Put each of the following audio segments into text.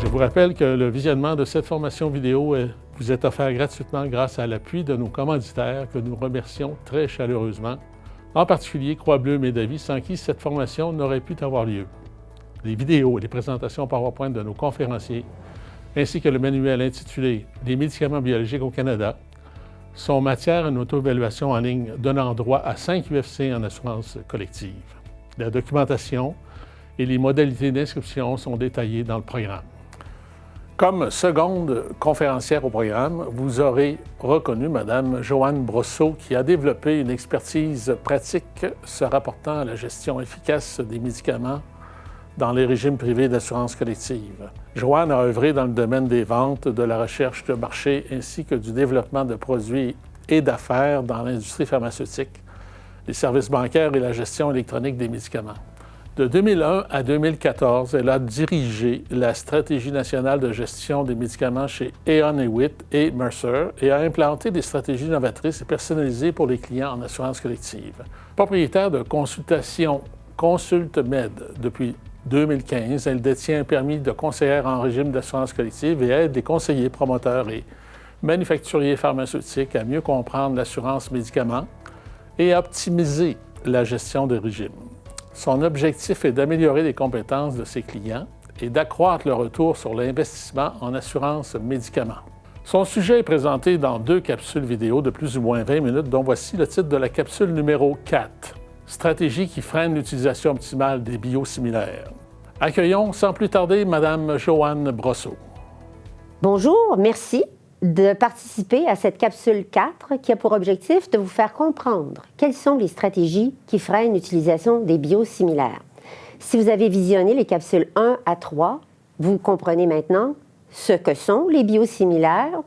Je vous rappelle que le visionnement de cette formation vidéo vous est offert gratuitement grâce à l'appui de nos commanditaires que nous remercions très chaleureusement, en particulier Croix-Bleue Médavie, sans qui cette formation n'aurait pu avoir lieu. Les vidéos et les présentations PowerPoint de nos conférenciers, ainsi que le manuel intitulé « Les médicaments biologiques au Canada » sont matière à une auto-évaluation en ligne donnant droit à 5 UFC en assurance collective. La documentation et les modalités d'inscription sont détaillées dans le programme. Comme seconde conférencière au programme, vous aurez reconnu Mme Joanne Brosseau qui a développé une expertise pratique se rapportant à la gestion efficace des médicaments dans les régimes privés d'assurance collective. Joanne a œuvré dans le domaine des ventes, de la recherche de marché ainsi que du développement de produits et d'affaires dans l'industrie pharmaceutique, les services bancaires et la gestion électronique des médicaments. De 2001 à 2014, elle a dirigé la stratégie nationale de gestion des médicaments chez Aon Hewitt et Mercer et a implanté des stratégies novatrices et personnalisées pour les clients en assurance collective. Propriétaire de consultation ConsultMed depuis 2015, elle détient un permis de conseillère en régime d'assurance collective et aide les conseillers, promoteurs et manufacturiers pharmaceutiques à mieux comprendre l'assurance médicaments et à optimiser la gestion des régimes. Son objectif est d'améliorer les compétences de ses clients et d'accroître le retour sur l'investissement en assurance médicaments. Son sujet est présenté dans 2 capsules vidéo de plus ou moins 20 minutes, dont voici le titre de la capsule numéro 4, « Stratégie qui freine l'utilisation optimale des biosimilaires ». Accueillons sans plus tarder Mme Joanne Brosseau. Bonjour, merci de participer à cette capsule 4 qui a pour objectif de vous faire comprendre quelles sont les stratégies qui freinent l'utilisation des biosimilaires. Si vous avez visionné les capsules 1 à 3, vous comprenez maintenant ce que sont les biosimilaires.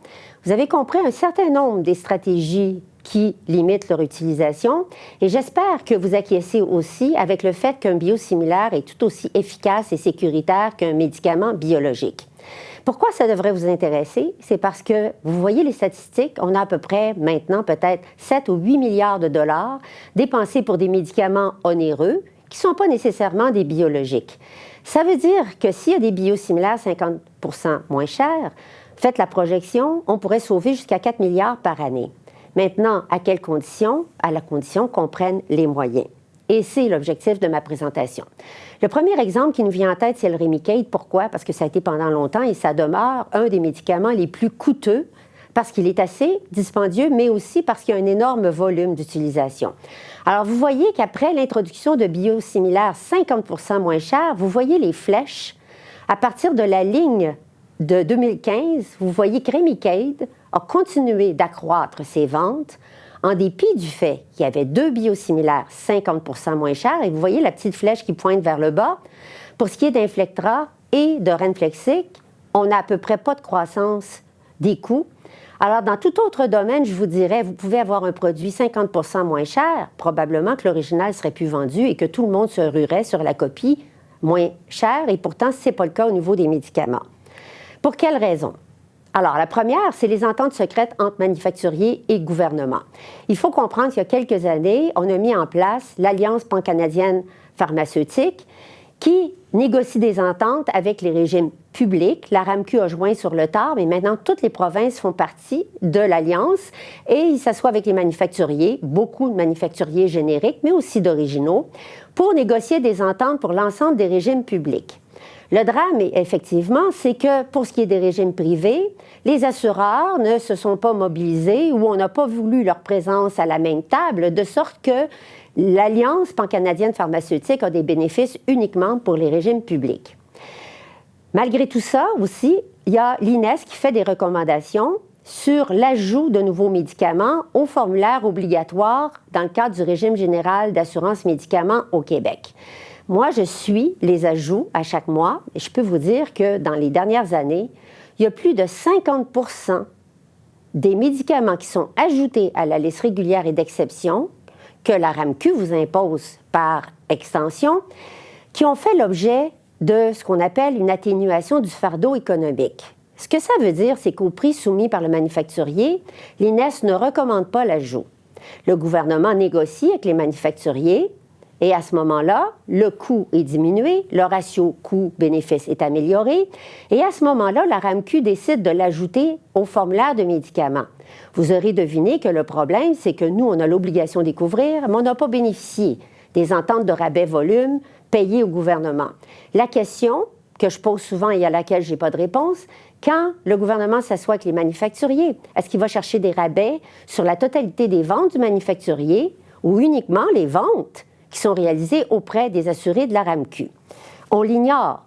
Vous avez compris un certain nombre des stratégies qui limitent leur utilisation et j'espère que vous acquiescez aussi avec le fait qu'un biosimilaire est tout aussi efficace et sécuritaire qu'un médicament biologique. Pourquoi ça devrait vous intéresser? C'est parce que, vous voyez les statistiques, on a à peu près maintenant peut-être 7 ou 8 milliards de dollars dépensés pour des médicaments onéreux qui ne sont pas nécessairement des biologiques. Ça veut dire que s'il y a des biosimilaires 50 % moins chers, faites la projection, on pourrait sauver jusqu'à 4 milliards par année. Maintenant, à quelles conditions? À la condition qu'on prenne les moyens. Et c'est l'objectif de ma présentation. Le premier exemple qui nous vient en tête, c'est le Remicade. Pourquoi? Parce que ça a été pendant longtemps et ça demeure un des médicaments les plus coûteux parce qu'il est assez dispendieux, mais aussi parce qu'il y a un énorme volume d'utilisation. Alors, vous voyez qu'après l'introduction de biosimilaires 50 % moins chers, vous voyez les flèches. À partir de la ligne de 2015, vous voyez que Remicade a continué d'accroître ses ventes en dépit du fait qu'il y avait 2 biosimilaires 50 % moins chers. Et vous voyez la petite flèche qui pointe vers le bas. Pour ce qui est d'Inflectra et de Renflexic, on n'a à peu près pas de croissance des coûts. Alors, dans tout autre domaine, je vous dirais, vous pouvez avoir un produit 50 % moins cher, probablement que l'original serait plus vendu et que tout le monde se ruerait sur la copie moins chère. Et pourtant, ce n'est pas le cas au niveau des médicaments. Pour quelles raisons? Alors, la première, c'est les ententes secrètes entre manufacturiers et gouvernement. Il faut comprendre qu'il y a quelques années, on a mis en place l'Alliance pan-canadienne pharmaceutique qui négocie des ententes avec les régimes publics. La RAMQ a joint sur le tard, mais maintenant, toutes les provinces font partie de l'Alliance et ils s'assoient avec les manufacturiers, beaucoup de manufacturiers génériques, mais aussi d'originaux, pour négocier des ententes pour l'ensemble des régimes publics. Le drame, effectivement, c'est que pour ce qui est des régimes privés, les assureurs ne se sont pas mobilisés ou on n'a pas voulu leur présence à la même table, de sorte que l'Alliance pan-canadienne pharmaceutique a des bénéfices uniquement pour les régimes publics. Malgré tout ça aussi, il y a l'INES qui fait des recommandations sur l'ajout de nouveaux médicaments au formulaire obligatoire dans le cadre du régime général d'assurance médicaments au Québec. Moi, je suis les ajouts à chaque mois et je peux vous dire que dans les dernières années, il y a plus de 50 % des médicaments qui sont ajoutés à la liste régulière et d'exception que la RAMQ vous impose par extension, qui ont fait l'objet de ce qu'on appelle une atténuation du fardeau économique. Ce que ça veut dire, c'est qu'au prix soumis par le manufacturier, l'INES ne recommande pas l'ajout. Le gouvernement négocie avec les manufacturiers Et à ce moment-là, le coût est diminué, le ratio coût-bénéfice est amélioré. Et à ce moment-là, la RAMQ décide de l'ajouter au formulaire de médicaments. Vous aurez deviné que le problème, c'est que nous, on a l'obligation d'y couvrir, mais on n'a pas bénéficié des ententes de rabais volume payées au gouvernement. La question que je pose souvent et à laquelle je n'ai pas de réponse, quand le gouvernement s'assoit avec les manufacturiers, est-ce qu'il va chercher des rabais sur la totalité des ventes du manufacturier ou uniquement les ventes qui sont réalisées auprès des assurés de la RAMQ? On l'ignore.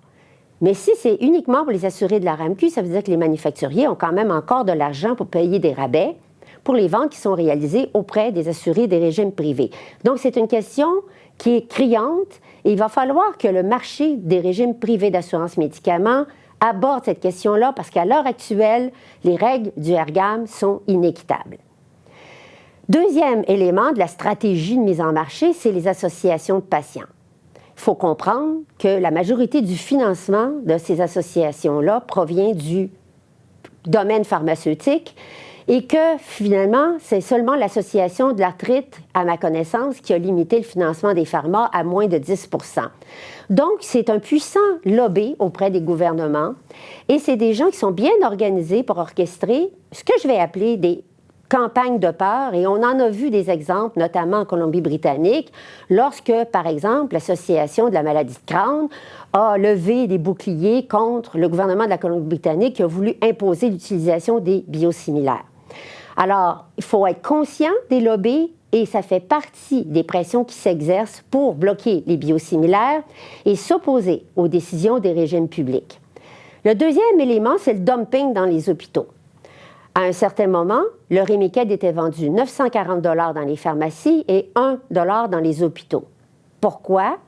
Mais si c'est uniquement pour les assurés de la RAMQ, ça veut dire que les manufacturiers ont quand même encore de l'argent pour payer des rabais pour les ventes qui sont réalisées auprès des assurés des régimes privés. Donc, c'est une question qui est criante et il va falloir que le marché des régimes privés d'assurance médicaments aborde cette question-là parce qu'à l'heure actuelle, les règles du RGAM sont inéquitables. Deuxième élément de la stratégie de mise en marché, c'est les associations de patients. Il faut comprendre que la majorité du financement de ces associations-là provient du domaine pharmaceutique et que finalement, c'est seulement l'Association de l'arthrite, à ma connaissance, qui a limité le financement des pharma à moins de 10 %. Donc, c'est un puissant lobby auprès des gouvernements et c'est des gens qui sont bien organisés pour orchestrer ce que je vais appeler des campagne de peur, et on en a vu des exemples, notamment en Colombie-Britannique, lorsque, par exemple, l'Association de la maladie de Crohn a levé des boucliers contre le gouvernement de la Colombie-Britannique qui a voulu imposer l'utilisation des biosimilaires. Alors, il faut être conscient des lobbies et ça fait partie des pressions qui s'exercent pour bloquer les biosimilaires et s'opposer aux décisions des régimes publics. Le deuxième élément, c'est le dumping dans les hôpitaux. À un certain moment, le Remicade était vendu 940 $ dans les pharmacies et 1 $ dans les hôpitaux. Pourquoi?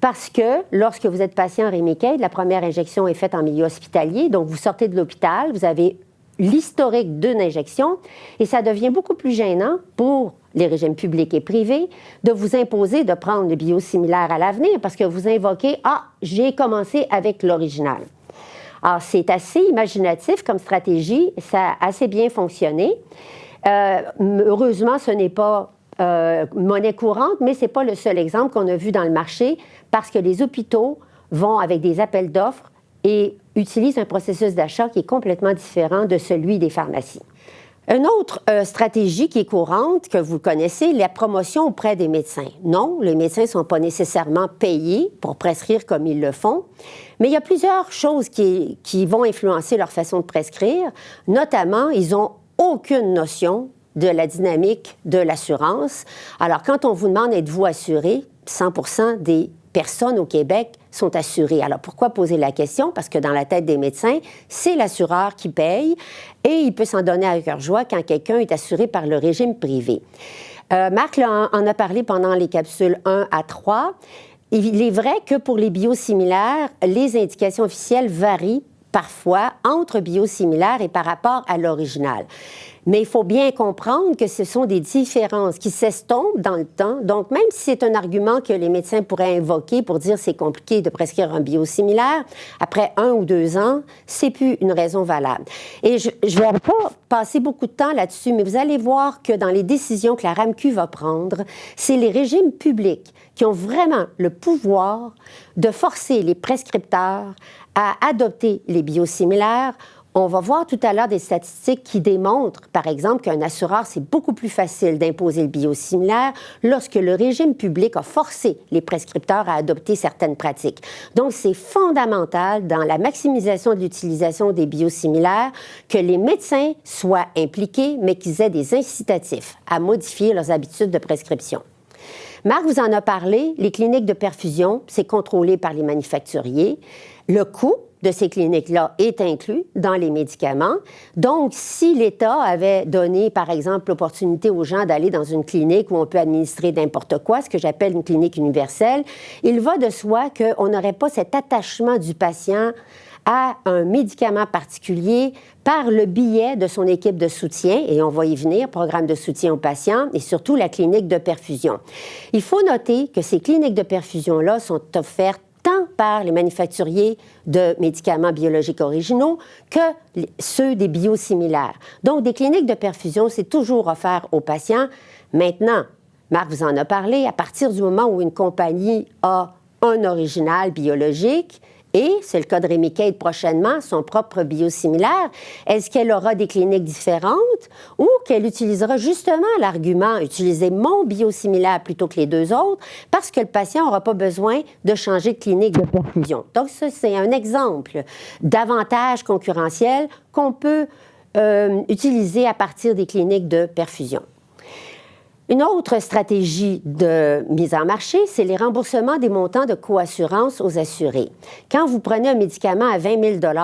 Parce que lorsque vous êtes patient Remicade, la première injection est faite en milieu hospitalier, donc vous sortez de l'hôpital, vous avez l'historique d'une injection et ça devient beaucoup plus gênant pour les régimes publics et privés de vous imposer de prendre le biosimilaire à l'avenir parce que vous invoquez « Ah, j'ai commencé avec l'original ». Alors, c'est assez imaginatif comme stratégie, ça a assez bien fonctionné. Heureusement, ce n'est pas monnaie courante, mais ce n'est pas le seul exemple qu'on a vu dans le marché parce que les hôpitaux vont avec des appels d'offres et utilisent un processus d'achat qui est complètement différent de celui des pharmacies. Une autre stratégie qui est courante, que vous connaissez, la promotion auprès des médecins. Non, les médecins ne sont pas nécessairement payés pour prescrire comme ils le font, mais il y a plusieurs choses qui vont influencer leur façon de prescrire. Notamment, ils n'ont aucune notion de la dynamique de l'assurance. Alors, quand on vous demande êtes-vous assuré, 100% des personnes au Québec sont assurées. Alors, pourquoi poser la question? Parce que dans la tête des médecins, c'est l'assureur qui paye et il peut s'en donner à cœur joie quand quelqu'un est assuré par le régime privé. Marc en a parlé pendant les capsules 1 à 3. Il est vrai que pour les biosimilaires, les indications officielles varient parfois entre biosimilaires et par rapport à l'original. Mais il faut bien comprendre que ce sont des différences qui s'estompent dans le temps. Donc, même si c'est un argument que les médecins pourraient invoquer pour dire c'est compliqué de prescrire un biosimilaire, après 1 ou 2 ans, c'est plus une raison valable. Et je ne vais pas passer beaucoup de temps là-dessus, mais vous allez voir que dans les décisions que la RAMQ va prendre, c'est les régimes publics qui ont vraiment le pouvoir de forcer les prescripteurs à adopter les biosimilaires. On va voir tout à l'heure des statistiques qui démontrent, par exemple, qu'un assureur, c'est beaucoup plus facile d'imposer le biosimilaire lorsque le régime public a forcé les prescripteurs à adopter certaines pratiques. Donc, c'est fondamental dans la maximisation de l'utilisation des biosimilaires que les médecins soient impliqués, mais qu'ils aient des incitatifs à modifier leurs habitudes de prescription. Marc vous en a parlé, les cliniques de perfusion, c'est contrôlé par les manufacturiers. Le coût de ces cliniques-là est inclus dans les médicaments. Donc, si l'État avait donné, par exemple, l'opportunité aux gens d'aller dans une clinique où on peut administrer n'importe quoi, ce que j'appelle une clinique universelle, il va de soi qu'on n'aurait pas cet attachement du patient à un médicament particulier par le biais de son équipe de soutien, et on va y venir, programme de soutien aux patients, et surtout la clinique de perfusion. Il faut noter que ces cliniques de perfusion-là sont offertes tant par les manufacturiers de médicaments biologiques originaux que ceux des biosimilaires. Donc, des cliniques de perfusion, c'est toujours offert aux patients. Maintenant, Marc vous en a parlé, à partir du moment où une compagnie a un original biologique, et, c'est le cas de Remicade prochainement, son propre biosimilaire, est-ce qu'elle aura des cliniques différentes ou qu'elle utilisera justement l'argument « utiliser mon biosimilaire plutôt que les deux autres » parce que le patient n'aura pas besoin de changer de clinique de perfusion. Donc, ça, c'est un exemple d'avantage concurrentiel qu'on peut utiliser à partir des cliniques de perfusion. Une autre stratégie de mise en marché, c'est les remboursements des montants de coassurance aux assurés. Quand vous prenez un médicament à 20 000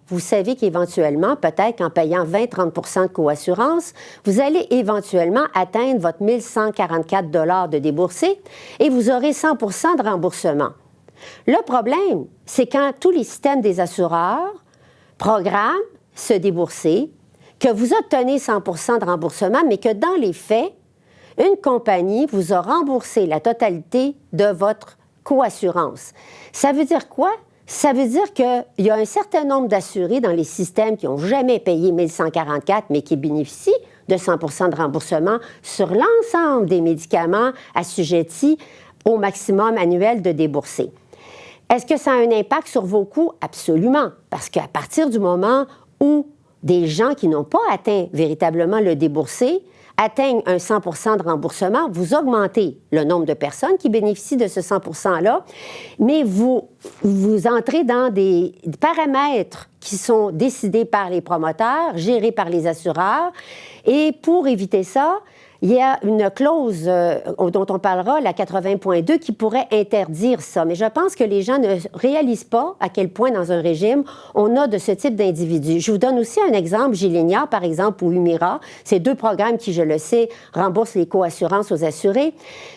vous savez qu'éventuellement, peut-être qu'en payant 20-30 de coassurance, vous allez éventuellement atteindre votre 1 144 de déboursé et vous aurez 100 de remboursement. Le problème, c'est quand tous les systèmes des assureurs programment ce déboursé, que vous obtenez 100 de remboursement, mais que dans les faits, une compagnie vous a remboursé la totalité de votre coassurance. Ça veut dire quoi? Ça veut dire qu'il y a un certain nombre d'assurés dans les systèmes qui n'ont jamais payé 1 144, mais qui bénéficient de 100 de remboursement sur l'ensemble des médicaments assujettis au maximum annuel de déboursé. Est-ce que ça a un impact sur vos coûts? Absolument, parce qu'à partir du moment où des gens qui n'ont pas atteint véritablement le déboursé atteignent un 100 de remboursement, vous augmentez le nombre de personnes qui bénéficient de ce 100 %-là, mais vous entrez dans des paramètres qui sont décidés par les promoteurs, gérés par les assureurs, et pour éviter ça, il y a une clause dont on parlera, la 80.2, qui pourrait interdire ça. Mais je pense que les gens ne réalisent pas à quel point, dans un régime, on a de ce type d'individus. Je vous donne aussi un exemple, Gilenya, par exemple, ou Humira. Ces deux programmes qui, je le sais, remboursent les coassurances aux assurés.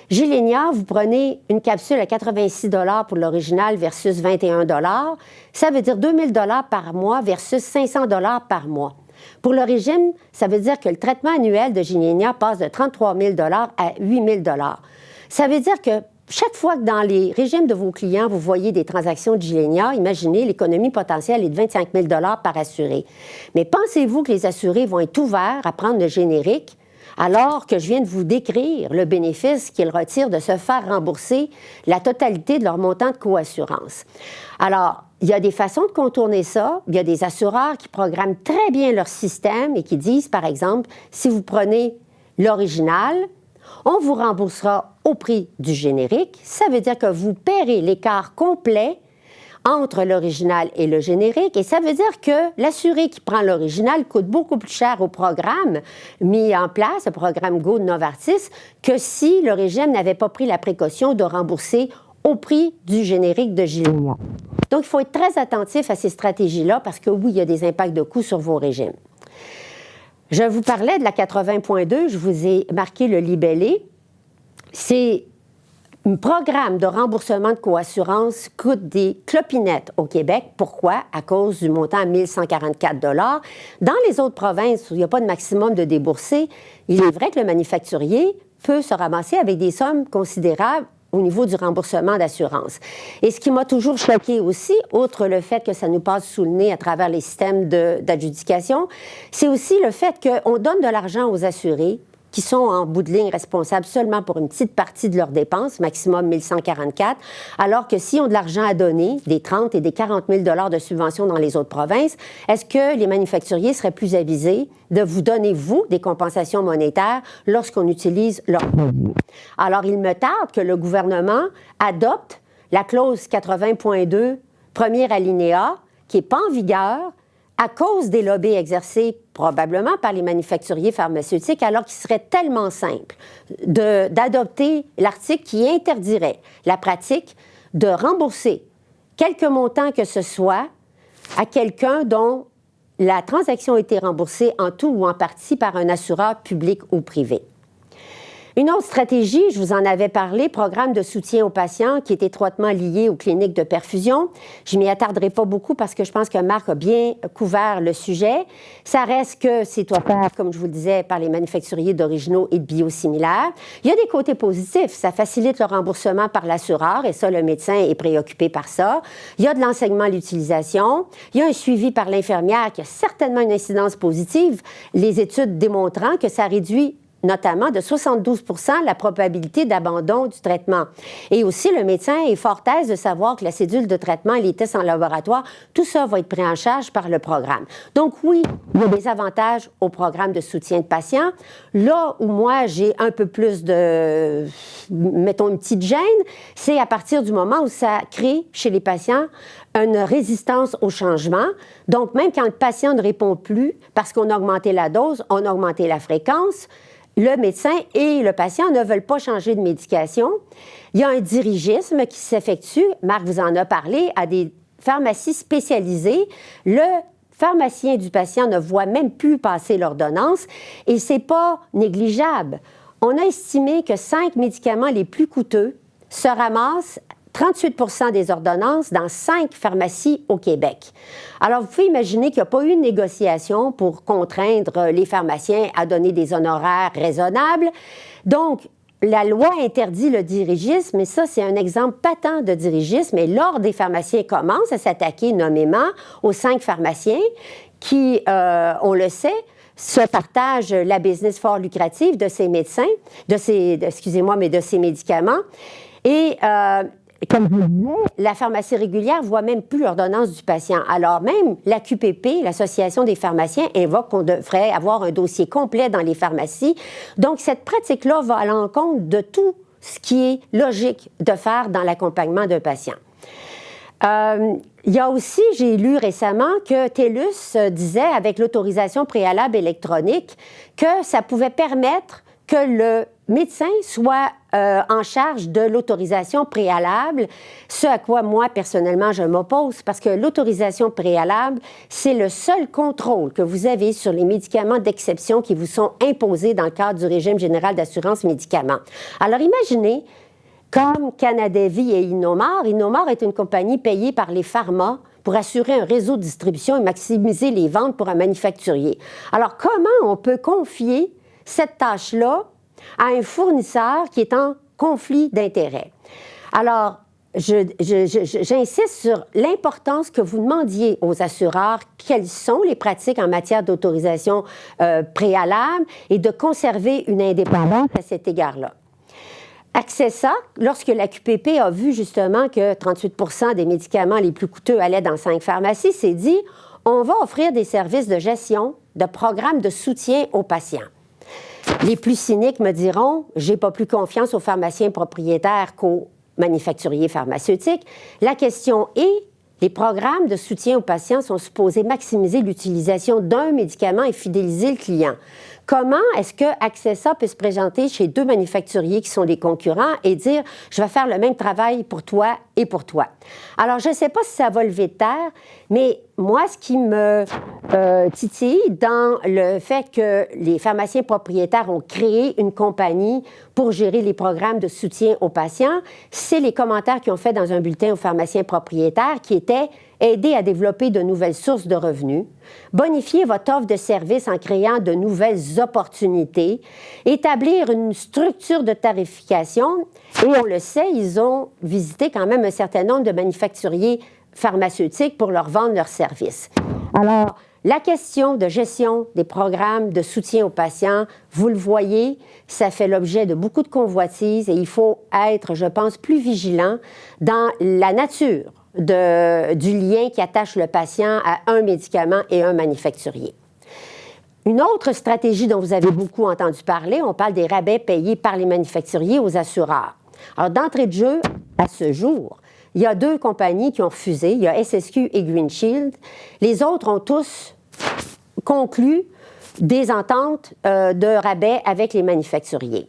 Gilenya, vous prenez une capsule à 86 $ pour l'original versus 21 $. Ça veut dire 2 000 $ par mois versus 500 $ par mois. Pour le régime, ça veut dire que le traitement annuel de Gilenya passe de 33 000 $ à 8 000 $. Ça veut dire que chaque fois que dans les régimes de vos clients, vous voyez des transactions de Gilenya, imaginez, l'économie potentielle est de 25 000 $ par assuré. Mais pensez-vous que les assurés vont être ouverts à prendre le générique alors que je viens de vous décrire le bénéfice qu'ils retirent de se faire rembourser la totalité de leur montant de coassurance? Alors, il y a des façons de contourner ça. Il y a des assureurs qui programment très bien leur système et qui disent, par exemple, si vous prenez l'original, on vous remboursera au prix du générique. Ça veut dire que vous paierez l'écart complet entre l'original et le générique, et ça veut dire que l'assuré qui prend l'original coûte beaucoup plus cher au programme mis en place, le programme Go de Novartis, que si le régime n'avait pas pris la précaution de rembourser au prix du générique de Gilenya. Donc, il faut être très attentif à ces stratégies-là parce que, oui, il y a des impacts de coûts sur vos régimes. Je vous parlais de la 80.2, je vous ai marqué le libellé. C'est un programme de remboursement de coassurance coûte des clopinettes au Québec. Pourquoi? À cause du montant à 1 144 $. Dans les autres provinces où il n'y a pas de maximum de déboursés, il est vrai que le manufacturier peut se ramasser avec des sommes considérables au niveau du remboursement d'assurance. Et ce qui m'a toujours choqué aussi, outre le fait que ça nous passe sous le nez à travers les systèmes d'adjudication, c'est aussi le fait qu'on donne de l'argent aux assurés qui sont en bout de ligne responsables seulement pour une petite partie de leurs dépenses, maximum 1 144, alors que s'ils ont de l'argent à donner, des 30 et des 40 000 $ de subventions dans les autres provinces, est-ce que les manufacturiers seraient plus avisés de vous donner, vous, des compensations monétaires lorsqu'on utilise leurs produits? Alors, il me tarde que le gouvernement adopte la clause 80.2, premier alinéa, qui n'est pas en vigueur, à cause des lobbies exercés probablement par les manufacturiers pharmaceutiques, alors qu'il serait tellement simple d'adopter l'article qui interdirait la pratique de rembourser quelque montant que ce soit à quelqu'un dont la transaction a été remboursée en tout ou en partie par un assureur public ou privé. Une autre stratégie, je vous en avais parlé, programme de soutien aux patients qui est étroitement lié aux cliniques de perfusion. Je ne m'y attarderai pas beaucoup parce que je pense que Marc a bien couvert le sujet. Ça reste que c'est offert, comme je vous le disais, par les manufacturiers d'originaux et de biosimilaires. Il y a des côtés positifs. Ça facilite le remboursement par l'assureur et ça, le médecin est préoccupé par ça. Il y a de l'enseignement à l'utilisation. Il y a un suivi par l'infirmière qui a certainement une incidence positive, les études démontrant que ça réduit notamment de 72 la probabilité d'abandon du traitement. Et aussi, le médecin est fort aise de savoir que la cédule de traitement et les tests en laboratoire, tout ça va être pris en charge par le programme. Donc oui, il y a des avantages au programme de soutien de patients. Là où moi, j'ai un peu plus de, mettons, une petite gêne, c'est à partir du moment où ça crée chez les patients une résistance au changement. Donc, même quand le patient ne répond plus parce qu'on a augmenté la dose, on a augmenté la fréquence, le médecin et le patient ne veulent pas changer de médication. Il y a un dirigisme qui s'effectue, Marc vous en a parlé, à des pharmacies spécialisées. Le pharmacien du patient ne voit même plus passer l'ordonnance et ce n'est pas négligeable. On a estimé que 5 médicaments les plus coûteux se ramassent 38 des ordonnances dans 5 pharmacies au Québec. Alors, vous pouvez imaginer qu'il n'y a pas eu de négociation pour contraindre les pharmaciens à donner des honoraires raisonnables. Donc, la loi interdit le dirigisme, et ça, c'est un exemple patent de dirigisme. Et l'Ordre des pharmaciens commence à s'attaquer nommément aux 5 pharmaciens qui, on le sait, se partagent la business fort lucrative de ces médecins, de ces médicaments. Et comme je le disais, la pharmacie régulière ne voit même plus l'ordonnance du patient. Alors même la QPP, l'Association des pharmaciens, invoque qu'on devrait avoir un dossier complet dans les pharmacies. Donc cette pratique-là va à l'encontre de tout ce qui est logique de faire dans l'accompagnement d'un patient. Il y a aussi, j'ai lu récemment que TELUS disait, avec l'autorisation préalable électronique, que ça pouvait permettre que le médecin soit en charge de l'autorisation préalable, ce à quoi moi, personnellement, je m'oppose, parce que l'autorisation préalable, c'est le seul contrôle que vous avez sur les médicaments d'exception qui vous sont imposés dans le cadre du régime général d'assurance médicaments. Alors, imaginez, comme Canadavie et Innomar, Innomar est une compagnie payée par les pharmas pour assurer un réseau de distribution et maximiser les ventes pour un manufacturier. Alors, comment on peut confier cette tâche-là à un fournisseur qui est en conflit d'intérêts? Alors, j'insiste sur l'importance que vous demandiez aux assureurs quelles sont les pratiques en matière d'autorisation préalable et de conserver une indépendance à cet égard-là. Accessa, lorsque la QPP a vu justement que 38 des médicaments les plus coûteux allaient dans 5 pharmacies, s'est dit « on va offrir des services de gestion, de programmes de soutien aux patients ». Les plus cyniques me diront « j'ai pas plus confiance aux pharmaciens propriétaires qu'aux manufacturiers pharmaceutiques ». La question est, les programmes de soutien aux patients sont supposés maximiser l'utilisation d'un médicament et fidéliser le client. Comment est-ce que Accessa peut se présenter chez 2 manufacturiers qui sont des concurrents et dire « je vais faire le même travail pour toi et pour toi ». Alors, je ne sais pas si ça va lever de terre, mais moi, ce qui me titille dans le fait que les pharmaciens propriétaires ont créé une compagnie pour gérer les programmes de soutien aux patients, c'est les commentaires qu'ils ont fait dans un bulletin aux pharmaciens propriétaires qui étaient « aider à développer de nouvelles sources de revenus, bonifier votre offre de services en créant de nouvelles opportunités, établir une structure de tarification ». Et on le sait, ils ont visité quand même un certain nombre de manufacturiers pharmaceutiques pour leur vendre leurs services. Alors, la question de gestion des programmes de soutien aux patients, vous le voyez, ça fait l'objet de beaucoup de convoitises et il faut être, je pense, plus vigilant dans la nature du lien qui attache le patient à un médicament et un manufacturier. Une autre stratégie dont vous avez beaucoup entendu parler, on parle des rabais payés par les manufacturiers aux assureurs. Alors, d'entrée de jeu, à ce jour, il y a 2 compagnies qui ont refusé, il y a SSQ et Green Shield. Les autres ont tous conclu des ententes de rabais avec les manufacturiers.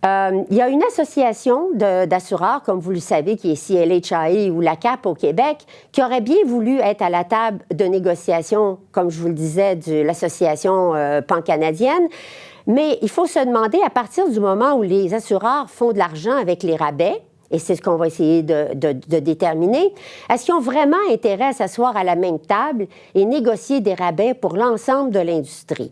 Il y a une association d'assureurs, comme vous le savez, qui est CLHAE ou la CAP au Québec, qui aurait bien voulu être à la table de négociation, comme je vous le disais, de l'association pan-canadienne. Mais il faut se demander, à partir du moment où les assureurs font de l'argent avec les rabais, et c'est ce qu'on va essayer de déterminer, est-ce qu'ils ont vraiment intérêt à s'asseoir à la même table et négocier des rabais pour l'ensemble de l'industrie?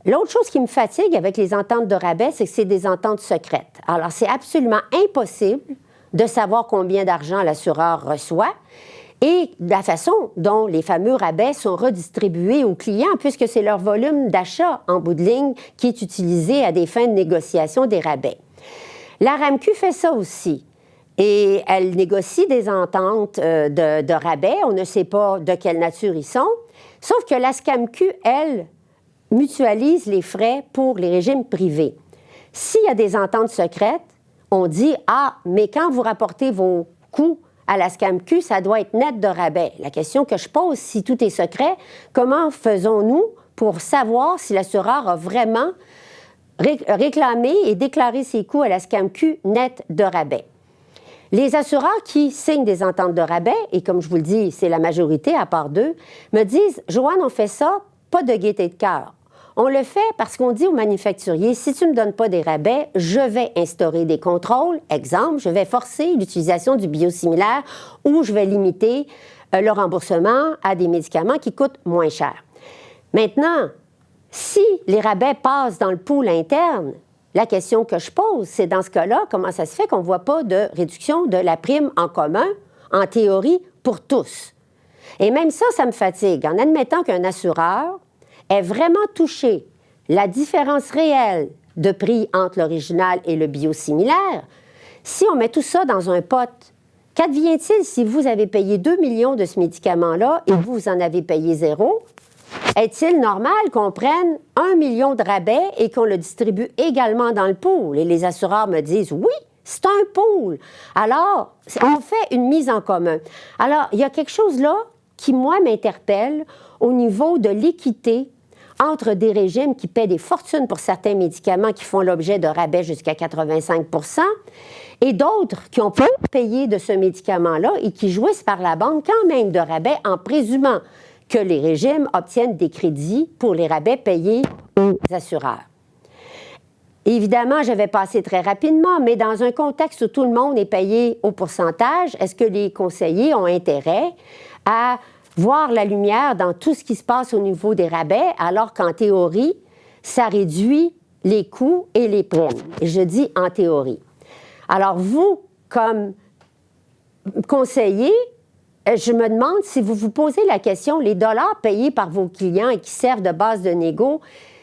L'autre chose qui me fatigue avec les ententes de rabais, c'est que c'est des ententes secrètes. Alors, c'est absolument impossible de savoir combien d'argent l'assureur reçoit. et la façon dont les fameux rabais sont redistribués aux clients, puisque c'est leur volume d'achat en bout de ligne qui est utilisé à des fins de négociation des rabais. La RAMQ fait ça aussi. Et elle négocie des ententes de rabais. On ne sait pas de quelle nature ils sont. Sauf que la SCAMQ, elle, mutualise les frais pour les régimes privés. S'il y a des ententes secrètes, on dit « Ah, mais quand vous rapportez vos coûts à la SCAMQ, ça doit être net de rabais. » La question que je pose, si tout est secret, comment faisons-nous pour savoir si l'assureur a vraiment réclamé et déclaré ses coûts à la SCAMQ net de rabais? Les assureurs qui signent des ententes de rabais, et comme je vous le dis, c'est la majorité à part d'eux, me disent « Joanne, on fait ça, pas de gaieté de cœur. On le fait parce qu'on dit aux manufacturiers, si tu ne me donnes pas des rabais, je vais instaurer des contrôles. Exemple, je vais forcer l'utilisation du biosimilaire ou je vais limiter le remboursement à des médicaments qui coûtent moins cher. » Maintenant, si les rabais passent dans le pool interne, la question que je pose, c'est dans ce cas-là, comment ça se fait qu'on ne voit pas de réduction de la prime en commun, en théorie, pour tous? Et même ça, ça me fatigue. En admettant qu'un assureur ait vraiment touché la différence réelle de prix entre l'original et le biosimilaire, si on met tout ça dans un pot, qu'advient-il si vous avez payé 2 millions de ce médicament-là et vous en avez payé 0? Est-il normal qu'on prenne 1 million de rabais et qu'on le distribue également dans le pool? Et les assureurs me disent, oui, c'est un pool. Alors, on fait une mise en commun. Alors, il y a quelque chose là qui, moi, m'interpelle au niveau de l'équité entre des régimes qui paient des fortunes pour certains médicaments qui font l'objet de rabais jusqu'à 85 % et d'autres qui n'ont pas payé de ce médicament-là et qui jouissent par la banque quand même de rabais en présumant que les régimes obtiennent des crédits pour les rabais payés aux assureurs. Évidemment, je vais passer très rapidement, mais dans un contexte où tout le monde est payé au pourcentage, est-ce que les conseillers ont intérêt à voir la lumière dans tout ce qui se passe au niveau des rabais, alors qu'en théorie, ça réduit les coûts et les primes? Et je dis en théorie. Alors vous, comme conseiller, je me demande si vous vous posez la question, les dollars payés par vos clients et qui servent de base de négo,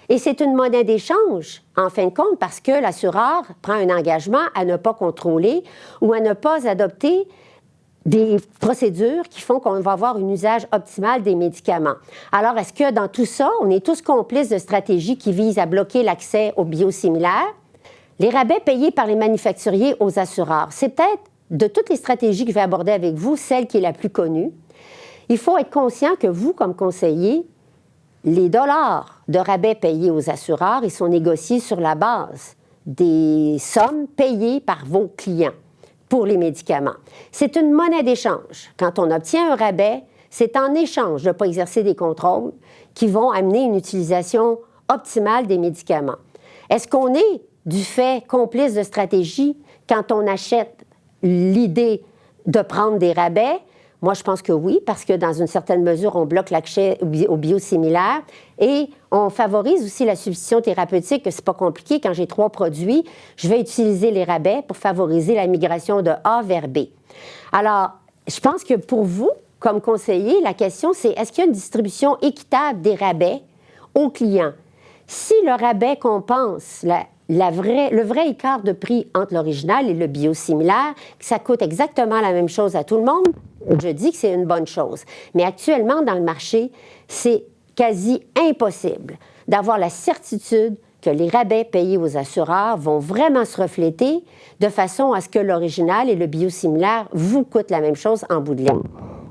et c'est une monnaie d'échange, en fin de compte, parce que l'assureur prend un engagement à ne pas contrôler ou à ne pas adopter des procédures qui font qu'on va avoir un usage optimal des médicaments. Alors, est-ce que dans tout ça, on est tous complices de stratégies qui visent à bloquer l'accès aux biosimilaires? Les rabais payés par les manufacturiers aux assureurs, c'est peut-être de toutes les stratégies que je vais aborder avec vous, celle qui est la plus connue. Il faut être conscient que vous, comme conseiller, les dollars de rabais payés aux assureurs, ils sont négociés sur la base des sommes payées par vos clients pour les médicaments. C'est une monnaie d'échange. Quand on obtient un rabais, c'est en échange de ne pas exercer des contrôles qui vont amener une utilisation optimale des médicaments. Est-ce qu'on est, du fait, complice de stratégie quand on achète l'idée de prendre des rabais? Moi, je pense que oui, parce que dans une certaine mesure, on bloque l'accès aux biosimilaires et on favorise aussi la substitution thérapeutique, que c'est pas compliqué. Quand j'ai 3 produits, je vais utiliser les rabais pour favoriser la migration de A vers B. Alors, je pense que pour vous, comme conseiller, la question, c'est est-ce qu'il y a une distribution équitable des rabais aux clients? Si le rabais compense le vrai écart de prix entre l'original et le biosimilaire, que ça coûte exactement la même chose à tout le monde, je dis que c'est une bonne chose. Mais actuellement, dans le marché, c'est quasi impossible d'avoir la certitude que les rabais payés aux assureurs vont vraiment se refléter de façon à ce que l'original et le biosimilaire vous coûtent la même chose en bout de ligne.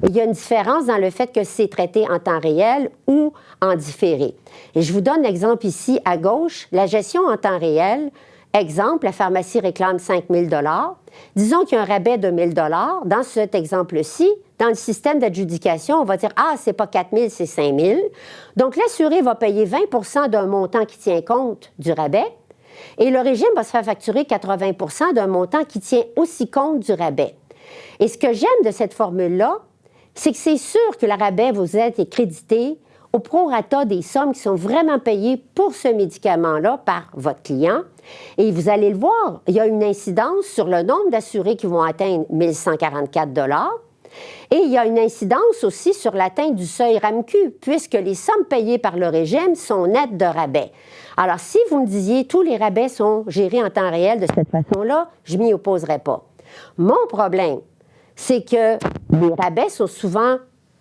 Il y a une différence dans le fait que c'est traité en temps réel ou en différé. Et je vous donne l'exemple ici à gauche, la gestion en temps réel. Exemple, la pharmacie réclame 5 000 $. Disons qu'il y a un rabais de 1 000 $. Dans cet exemple-ci, dans le système d'adjudication, on va dire « Ah, c'est pas 4 000, c'est 5 000 ». Donc, l'assuré va payer 20 % d'un montant qui tient compte du rabais et le régime va se faire facturer 80 % d'un montant qui tient aussi compte du rabais. Et ce que j'aime de cette formule-là, c'est que c'est sûr que le rabais vous est crédité au prorata des sommes qui sont vraiment payées pour ce médicament-là par votre client. Et vous allez le voir, il y a une incidence sur le nombre d'assurés qui vont atteindre 1 144 $. Et il y a une incidence aussi sur l'atteinte du seuil RAMQ, puisque les sommes payées par le régime sont nettes de rabais. Alors, si vous me disiez tous les rabais sont gérés en temps réel de cette façon-là, je ne m'y opposerais pas. Mon problème, c'est que les rabais sont souvent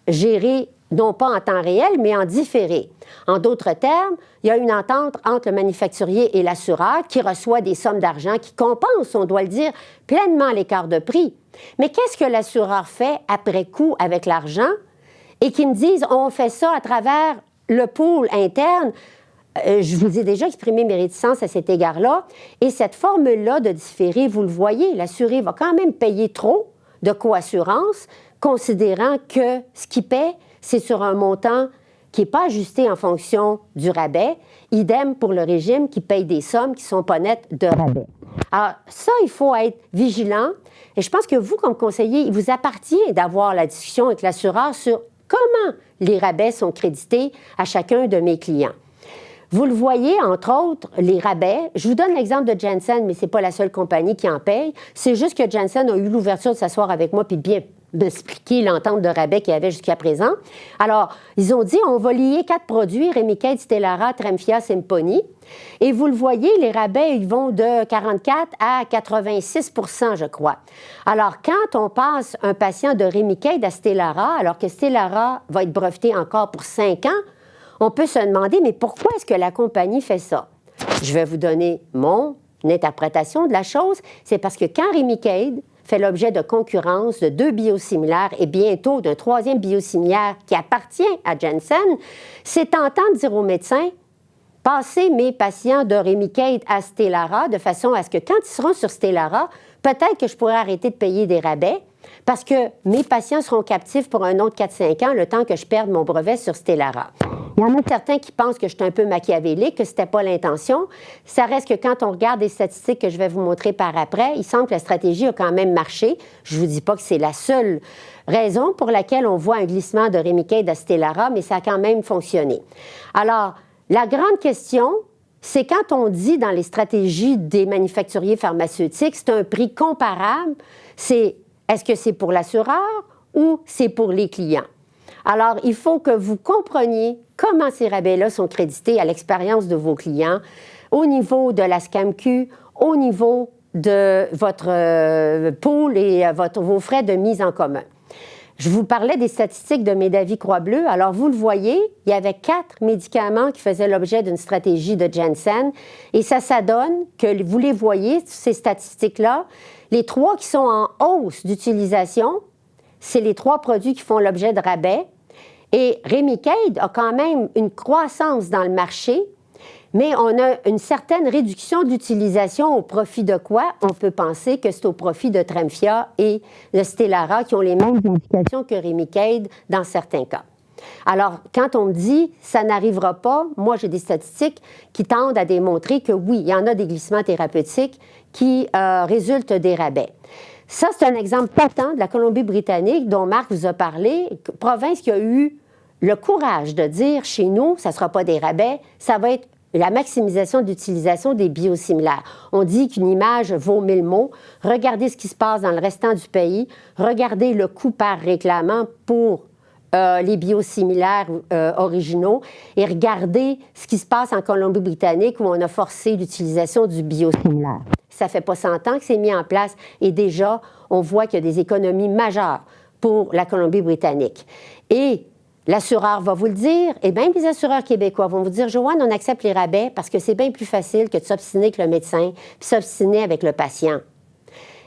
gérés non pas en temps réel, mais en différé. En d'autres termes, il y a une entente entre le manufacturier et l'assureur qui reçoit des sommes d'argent qui compensent, on doit le dire, pleinement l'écart de prix. Mais qu'est-ce que l'assureur fait après coup avec l'argent? Et qui me disent, on fait ça à travers le pool interne. Je vous ai déjà exprimé mes réticences à cet égard-là. Et cette formule-là de différé, vous le voyez, l'assuré va quand même payer trop de coassurance, considérant que ce qu'il paie, c'est sur un montant qui n'est pas ajusté en fonction du rabais. Idem pour le régime qui paye des sommes qui ne sont pas nettes de rabais. Alors, ça, il faut être vigilant. Et je pense que vous, comme conseiller, il vous appartient d'avoir la discussion avec l'assureur sur comment les rabais sont crédités à chacun de mes clients. Vous le voyez, entre autres, les rabais. Je vous donne l'exemple de Janssen, mais ce n'est pas la seule compagnie qui en paye. C'est juste que Janssen a eu l'ouverture de s'asseoir avec moi puis bien d'expliquer l'entente de rabais qu'il y avait jusqu'à présent. Alors, ils ont dit, on va lier 4 produits, Remicade, Stelara, Tremfya, Simponi. Et vous le voyez, les rabais, ils vont de 44 à 86 % je crois. Alors, quand on passe un patient de Remicade à Stelara, alors que Stelara va être breveté encore pour 5 ans, on peut se demander, mais pourquoi est-ce que la compagnie fait ça? Je vais vous donner mon interprétation de la chose. C'est parce que quand Remicade fait l'objet de concurrence de 2 biosimilaires et bientôt d'un 3e biosimilaire qui appartient à Janssen, c'est tentant de dire aux médecins, passez mes patients de Remicade à Stelara de façon à ce que quand ils seront sur Stelara, peut-être que je pourrais arrêter de payer des rabais parce que mes patients seront captifs pour un autre 4-5 ans le temps que je perde mon brevet sur Stelara. Il y en a certains qui pensent que je suis un peu machiavélique, que ce n'était pas l'intention. Ça reste que quand on regarde les statistiques que je vais vous montrer par après, il semble que la stratégie a quand même marché. Je ne vous dis pas que c'est la seule raison pour laquelle on voit un glissement de Remicade à Stelara, mais ça a quand même fonctionné. Alors, la grande question, c'est quand on dit dans les stratégies des manufacturiers pharmaceutiques, c'est un prix comparable, c'est est-ce que c'est pour l'assureur ou c'est pour les clients? Alors, il faut que vous compreniez comment ces rabais-là sont crédités à l'expérience de vos clients, au niveau de la SCAMQ, au niveau de votre pool et vos frais de mise en commun. Je vous parlais des statistiques de Medavie Croix-Bleue. Alors, vous le voyez, il y avait 4 médicaments qui faisaient l'objet d'une stratégie de Janssen. Et ça donne que, vous les voyez, ces statistiques-là, les 3 qui sont en hausse d'utilisation, c'est les 3 produits qui font l'objet de rabais. Et Remicade a quand même une croissance dans le marché, mais on a une certaine réduction d'utilisation au profit de quoi? On peut penser que c'est au profit de Tremfya et de Stelara qui ont les mêmes indications que Remicade dans certains cas. Alors, quand on me dit « ça n'arrivera pas », moi, j'ai des statistiques qui tendent à démontrer que oui, il y en a des glissements thérapeutiques qui résultent des rabais. Ça, c'est un exemple patent de la Colombie-Britannique dont Marc vous a parlé, province qui a eu le courage de dire « chez nous, ça ne sera pas des rabais, ça va être la maximisation d'utilisation des biosimilaires. » On dit qu'une image vaut 1000 mots. Regardez ce qui se passe dans le restant du pays. Regardez le coût par réclamant pour les biosimilaires originaux et regardez ce qui se passe en Colombie-Britannique où on a forcé l'utilisation du biosimilaire. Ça ne fait pas 100 ans que c'est mis en place et déjà, on voit qu'il y a des économies majeures pour la Colombie-Britannique. Et l'assureur va vous le dire, et même les assureurs québécois vont vous dire « Joanne, on accepte les rabais parce que c'est bien plus facile que de s'obstiner avec le médecin puis s'obstiner avec le patient. »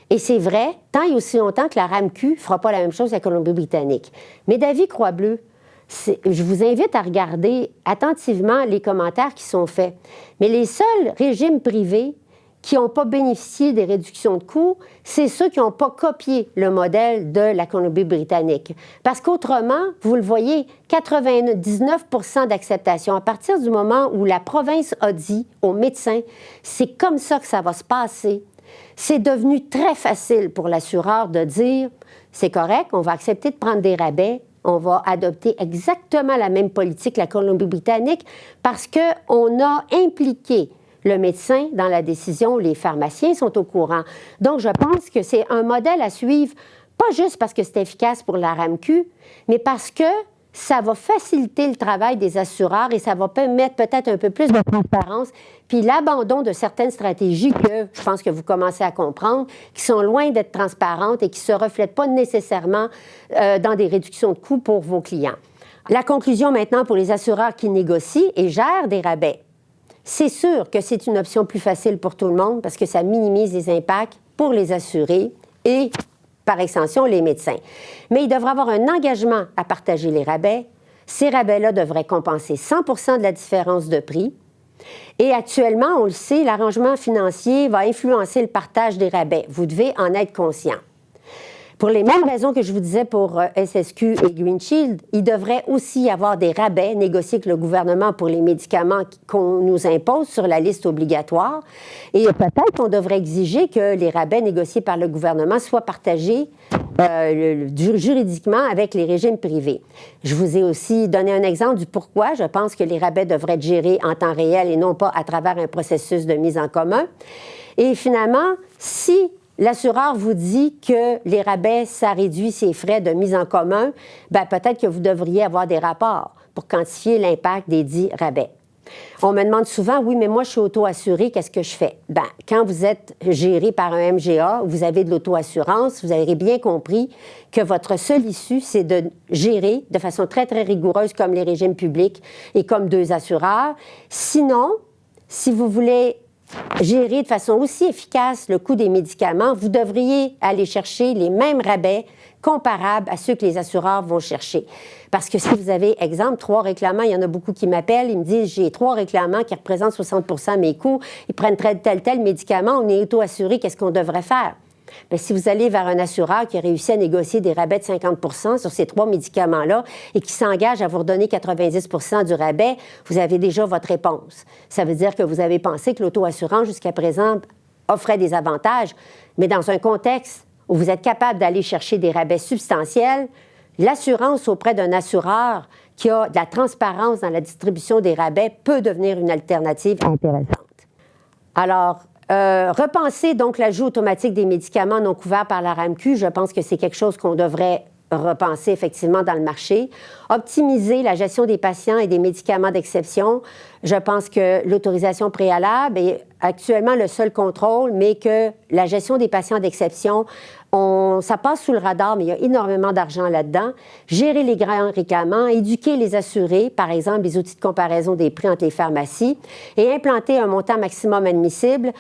Et c'est vrai, tant et aussi longtemps que la RAMQ ne fera pas la même chose à la Colombie-Britannique. Medavie Croix-Bleue, je vous invite à regarder attentivement les commentaires qui sont faits. Mais les seuls régimes privés qui n'ont pas bénéficié des réductions de coûts, c'est ceux qui n'ont pas copié le modèle de la Colombie-Britannique. Parce qu'autrement, vous le voyez, 99 % d'acceptation. À partir du moment où la province a dit aux médecins, c'est comme ça que ça va se passer, c'est devenu très facile pour l'assureur de dire, c'est correct, on va accepter de prendre des rabais, on va adopter exactement la même politique que la Colombie-Britannique parce qu'on a impliqué le médecin dans la décision, les pharmaciens sont au courant. Donc, je pense que c'est un modèle à suivre Pas juste parce que c'est efficace pour la RAMQ, mais parce que ça va faciliter le travail des assureurs et ça va permettre peut-être un peu plus de transparence, puis l'abandon de certaines stratégies que je pense que vous commencez à comprendre, qui sont loin d'être transparentes et qui ne se reflètent pas nécessairement dans des réductions de coûts pour vos clients. La conclusion maintenant pour les assureurs qui négocient et gèrent des rabais. C'est sûr que c'est une option plus facile pour tout le monde parce que ça minimise les impacts pour les assurés et par extension, les médecins. Mais il devra avoir un engagement à partager les rabais. Ces rabais-là devraient compenser 100% de la différence de prix. Et actuellement, on le sait, l'arrangement financier va influencer le partage des rabais. Vous devez en être conscient. Pour les mêmes raisons que je vous disais pour SSQ et Green Shield, il devrait aussi y avoir des rabais négociés avec le gouvernement pour les médicaments qu'on nous impose sur la liste obligatoire. Et peut-être qu'on devrait exiger que les rabais négociés par le gouvernement soient partagés juridiquement avec les régimes privés. Je vous ai aussi donné un exemple du pourquoi je pense que les rabais devraient être gérés en temps réel et non pas à travers un processus de mise en commun. Et finalement, si l'assureur vous dit que les rabais, ça réduit ses frais de mise en commun, bien, peut-être que vous devriez avoir des rapports pour quantifier l'impact des dits rabais. On me demande souvent, oui, mais moi, je suis auto-assurée, qu'est-ce que je fais? Bien, quand vous êtes géré par un MGA, vous avez de l'auto-assurance, vous avez bien compris que votre seule issue, c'est de gérer de façon très, très rigoureuse comme les régimes publics et comme deux assureurs. Sinon, si vous voulez gérer de façon aussi efficace le coût des médicaments, vous devriez aller chercher les mêmes rabais comparables à ceux que les assureurs vont chercher. Parce que si vous avez, exemple, 3 réclamants, il y en a beaucoup qui m'appellent, ils me disent, j'ai 3 réclamants qui représentent 60% de mes coûts, ils prennent tel médicament, on est auto-assuré, qu'est-ce qu'on devrait faire? Bien, si vous allez vers un assureur qui a réussi à négocier des rabais de 50% sur ces 3 médicaments-là et qui s'engage à vous redonner 90% du rabais, vous avez déjà votre réponse. Ça veut dire que vous avez pensé que l'auto-assurance, jusqu'à présent, offrait des avantages, mais dans un contexte où vous êtes capable d'aller chercher des rabais substantiels, l'assurance auprès d'un assureur qui a de la transparence dans la distribution des rabais peut devenir une alternative intéressante. Alors, repenser donc l'ajout automatique des médicaments non couverts par la RAMQ, je pense que c'est quelque chose qu'on devrait repenser effectivement dans le marché. Optimiser la gestion des patients et des médicaments d'exception. Je pense que l'autorisation préalable est actuellement le seul contrôle, mais que la gestion des patients d'exception, ça passe sous le radar, mais il y a énormément d'argent là-dedans. Gérer les grands réclamants, éduquer les assurés, par exemple les outils de comparaison des prix entre les pharmacies, et implanter un montant maximum admissible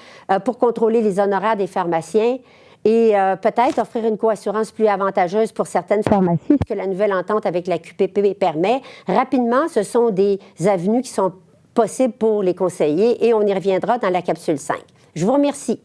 pour contrôler les honoraires des pharmaciens. Et peut-être offrir une coassurance plus avantageuse pour certaines pharmacies, ce que la nouvelle entente avec la QPP permet. Rapidement, ce sont des avenues qui sont possibles pour les conseillers et on y reviendra dans la capsule 5. Je vous remercie.